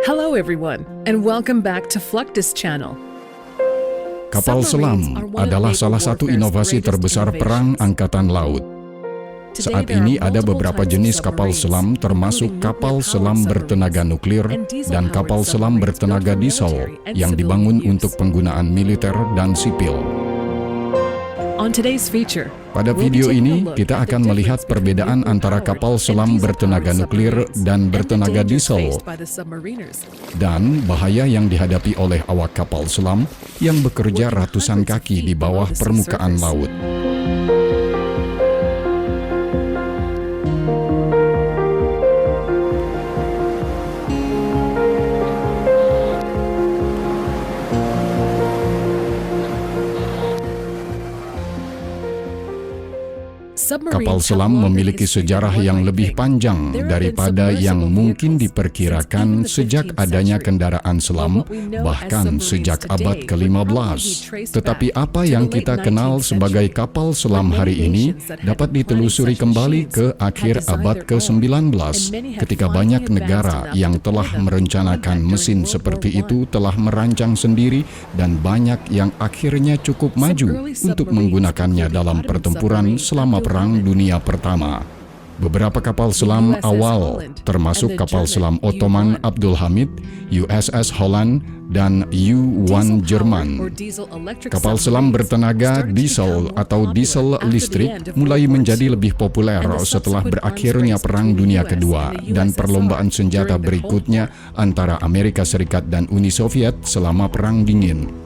Hello everyone, and welcome back to Fluctus Channel. Kapal selam adalah salah satu inovasi terbesar perang angkatan laut. Saat ini ada beberapa jenis kapal selam termasuk kapal selam bertenaga nuklir dan kapal selam bertenaga diesel yang dibangun untuk penggunaan militer dan sipil. On today's feature, pada video ini kita akan melihat perbedaan antara kapal selam bertenaga nuklir dan bertenaga diesel dan bahaya yang dihadapi oleh awak kapal selam yang bekerja ratusan kaki di bawah permukaan laut. Kapal selam memiliki sejarah yang lebih panjang daripada yang mungkin diperkirakan sejak adanya kendaraan selam, bahkan sejak abad ke-15. Tetapi apa yang kita kenal sebagai kapal selam hari ini dapat ditelusuri kembali ke akhir abad ke-19, ketika banyak negara yang telah merencanakan mesin seperti itu telah merancang sendiri dan banyak yang akhirnya cukup maju untuk menggunakannya dalam pertempuran selama Perang Dunia Pertama. Beberapa kapal selam awal, termasuk kapal selam Ottoman Abdul Hamid, USS Holland, dan U-1 Jerman. Kapal selam bertenaga diesel atau diesel listrik mulai menjadi lebih populer setelah berakhirnya Perang Dunia Kedua dan perlombaan senjata berikutnya antara Amerika Serikat dan Uni Soviet selama Perang Dingin.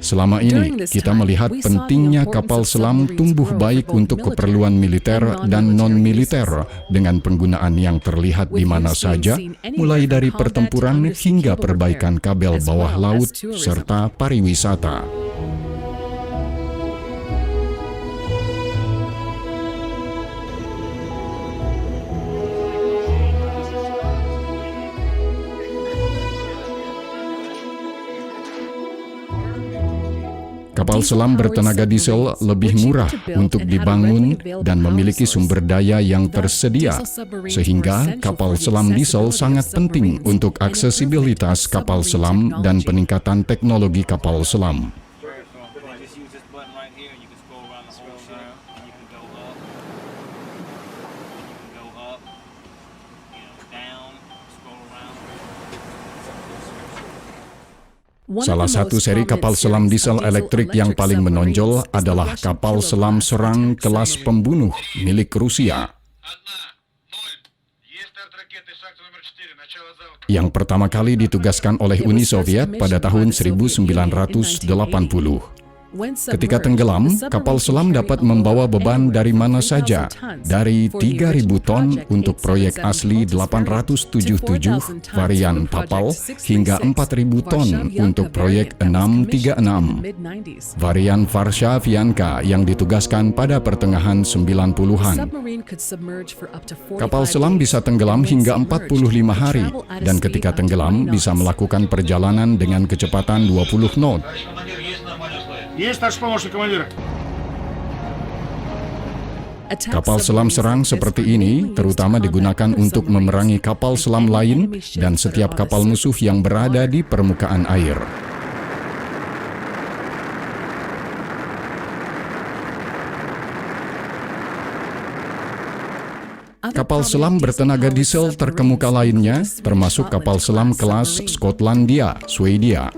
Selama ini, kita melihat pentingnya kapal selam tumbuh baik untuk keperluan militer dan non-militer dengan penggunaan yang terlihat di mana saja, mulai dari pertempuran hingga perbaikan kabel bawah laut serta pariwisata. Kapal selam bertenaga diesel lebih murah untuk dibangun dan memiliki sumber daya yang tersedia, sehingga kapal selam diesel sangat penting untuk aksesibilitas kapal selam dan peningkatan teknologi kapal selam. Salah satu seri kapal selam diesel elektrik yang paling menonjol adalah kapal selam serang kelas pembunuh milik Rusia. Yang pertama kali ditugaskan oleh Uni Soviet pada tahun 1980. Ketika tenggelam, kapal selam dapat membawa beban dari mana saja, dari 3.000 ton untuk proyek asli 877 varian Tapal hingga 4.000 ton untuk proyek 636 varian Varshavianka yang ditugaskan pada pertengahan 90-an. Kapal selam bisa tenggelam hingga 45 hari dan ketika tenggelam bisa melakukan perjalanan dengan kecepatan 20 knot. Kapal selam serang seperti ini terutama digunakan untuk memerangi kapal selam lain dan setiap kapal musuh yang berada di permukaan air. Kapal selam bertenaga diesel terkemuka lainnya termasuk kapal selam kelas Skotlandia, Swedia.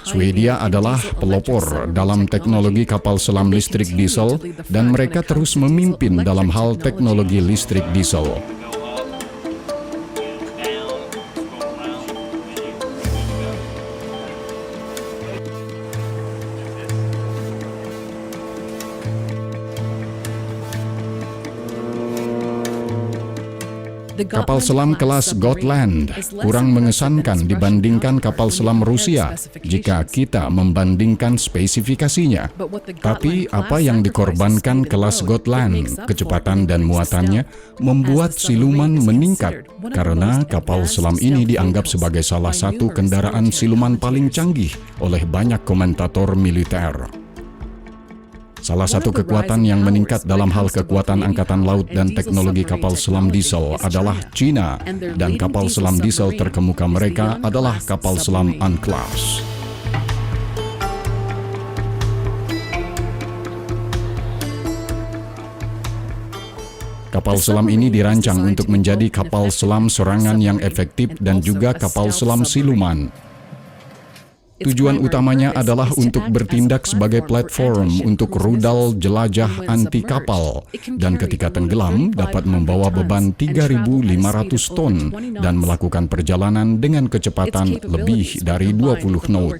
Swedia adalah pelopor dalam teknologi kapal selam listrik diesel dan mereka terus memimpin dalam hal teknologi listrik diesel. Kapal selam kelas Gotland kurang mengesankan dibandingkan kapal selam Rusia jika kita membandingkan spesifikasinya. Tapi apa yang dikorbankan kelas Gotland, kecepatan dan muatannya, membuat siluman meningkat karena kapal selam ini dianggap sebagai salah satu kendaraan siluman paling canggih oleh banyak komentator militer. Salah satu kekuatan yang meningkat dalam hal kekuatan angkatan laut dan teknologi kapal selam diesel adalah China, dan kapal selam diesel terkemuka mereka adalah kapal selam UNCLOS. Kapal selam ini dirancang untuk menjadi kapal selam serangan yang efektif dan juga kapal selam siluman. Tujuan utamanya adalah untuk bertindak sebagai platform untuk rudal jelajah anti kapal, dan ketika tenggelam dapat membawa beban 3.500 ton dan melakukan perjalanan dengan kecepatan lebih dari 20 knot.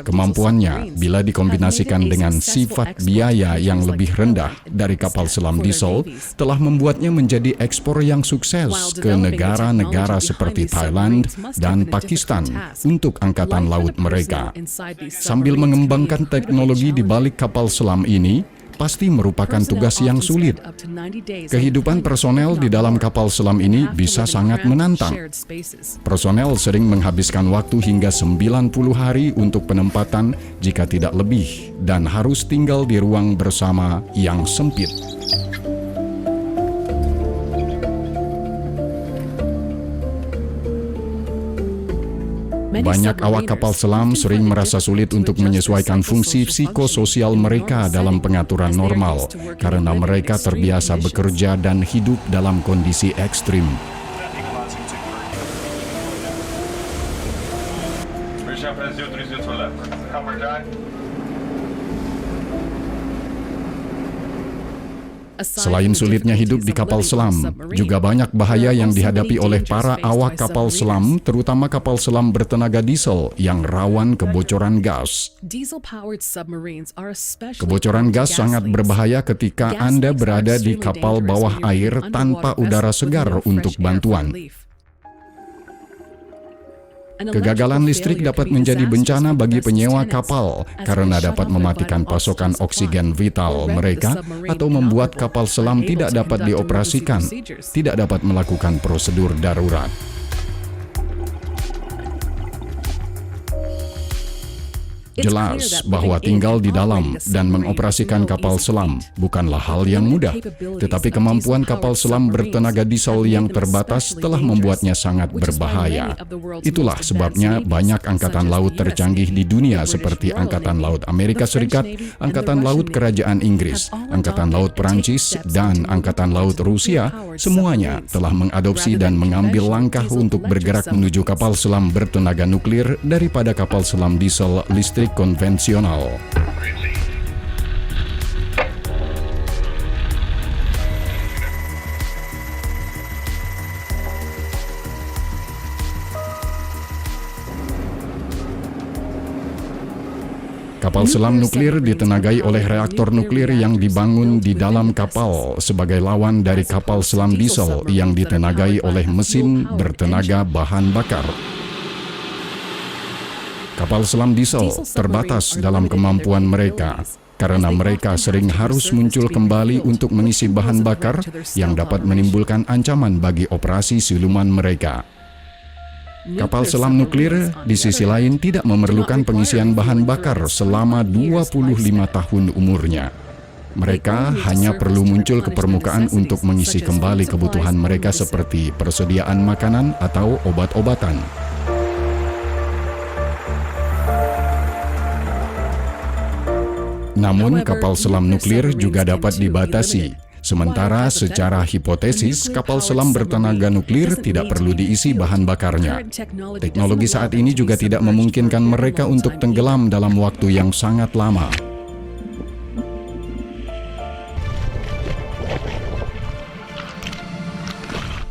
Kemampuannya, bila dikombinasikan dengan sifat biaya yang lebih rendah dari kapal selam diesel, telah membuatnya menjadi ekspor yang sukses ke negara-negara seperti Thailand dan Pakistan untuk angkatan laut mereka. Sambil mengembangkan teknologi di balik kapal selam ini, pasti merupakan tugas yang sulit. Kehidupan personel di dalam kapal selam ini bisa sangat menantang. Personel sering menghabiskan waktu hingga 90 hari untuk penempatan jika tidak lebih, dan harus tinggal di ruang bersama yang sempit. Banyak awak kapal selam sering merasa sulit untuk menyesuaikan fungsi psikososial mereka dalam pengaturan normal karena mereka terbiasa bekerja dan hidup dalam kondisi ekstrim. Selain sulitnya hidup di kapal selam, juga banyak bahaya yang dihadapi oleh para awak kapal selam, terutama kapal selam bertenaga diesel yang rawan kebocoran gas. Kebocoran gas sangat berbahaya ketika Anda berada di kapal bawah air tanpa udara segar untuk bantuan. Kegagalan listrik dapat menjadi bencana bagi penyewa kapal karena dapat mematikan pasokan oksigen vital mereka atau membuat kapal selam tidak dapat dioperasikan, tidak dapat melakukan prosedur darurat. Jelas bahwa tinggal di dalam dan mengoperasikan kapal selam bukanlah hal yang mudah, tetapi kemampuan kapal selam bertenaga diesel yang terbatas telah membuatnya sangat berbahaya. Itulah sebabnya banyak angkatan laut tercanggih di dunia seperti Angkatan Laut Amerika Serikat, Angkatan Laut Kerajaan Inggris, Angkatan Laut Perancis, dan Angkatan Laut Rusia, semuanya telah mengadopsi dan mengambil langkah untuk bergerak menuju kapal selam bertenaga nuklir daripada kapal selam diesel listrik konvensional. Kapal selam nuklir ditenagai oleh reaktor nuklir yang dibangun di dalam kapal sebagai lawan dari kapal selam diesel yang ditenagai oleh mesin bertenaga bahan bakar. Kapal selam diesel terbatas dalam kemampuan mereka karena mereka sering harus muncul kembali untuk mengisi bahan bakar yang dapat menimbulkan ancaman bagi operasi siluman mereka. Kapal selam nuklir di sisi lain tidak memerlukan pengisian bahan bakar selama 25 tahun umurnya. Mereka hanya perlu muncul ke permukaan untuk mengisi kembali kebutuhan mereka seperti persediaan makanan atau obat-obatan. Namun, kapal selam nuklir juga dapat dibatasi. Sementara secara hipotesis, kapal selam bertenaga nuklir tidak perlu diisi bahan bakarnya. Teknologi saat ini juga tidak memungkinkan mereka untuk tenggelam dalam waktu yang sangat lama.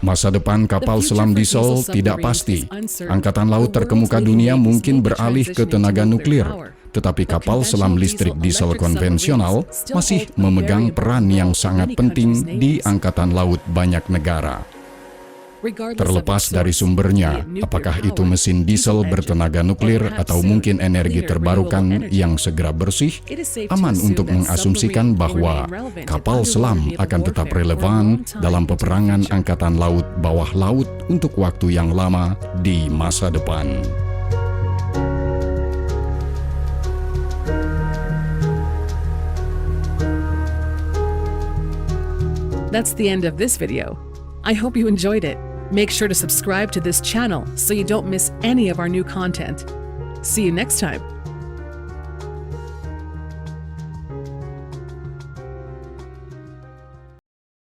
Masa depan kapal selam diesel tidak pasti. Angkatan Laut terkemuka dunia mungkin beralih ke tenaga nuklir. Tetapi kapal selam listrik diesel konvensional masih memegang peran yang sangat penting di angkatan laut banyak negara. Terlepas dari sumbernya, apakah itu mesin diesel bertenaga nuklir atau mungkin energi terbarukan yang segera bersih, aman untuk mengasumsikan bahwa kapal selam akan tetap relevan dalam peperangan angkatan laut bawah laut untuk waktu yang lama di masa depan. That's the end of this video. I hope you enjoyed it. Make sure to subscribe to this channel so you don't miss any of our new content. See you next time.